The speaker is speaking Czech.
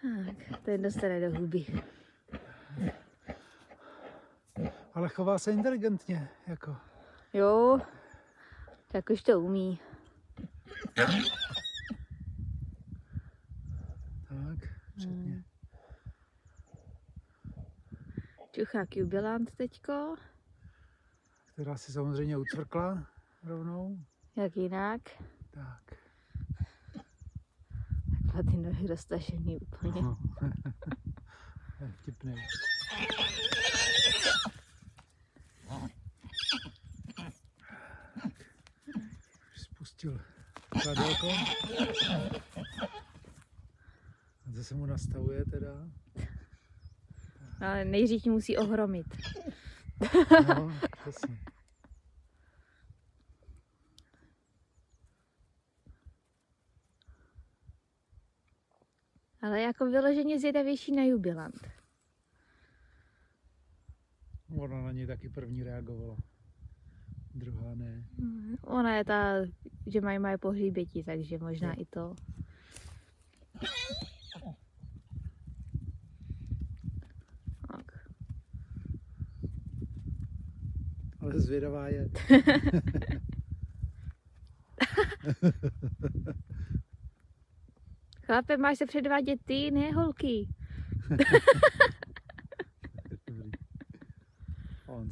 Tak, ten dostane do huby. Ale chová se inteligentně, jako. Jo, tak už to umí. Tak, předně. Čuchák jubilant teďko. Která si samozřejmě ucvrkla rovnou. Jak jinak. Tak. Takhle ty nohy roztažený úplně. No. Je vtipný. Spustil kladelko. A zase mu nastavuje teda. Ale nejdřív musí ohromit. No, přesně. Ale jako vyloženě zvědavější na jubilant. Ona na něj taky první reagovala. Druhá ne. Ona je ta, že mají pohříběti, takže možná i to. Tak. Ale zvědavá je. Chlape, máš se předvádět ty, ne holky. On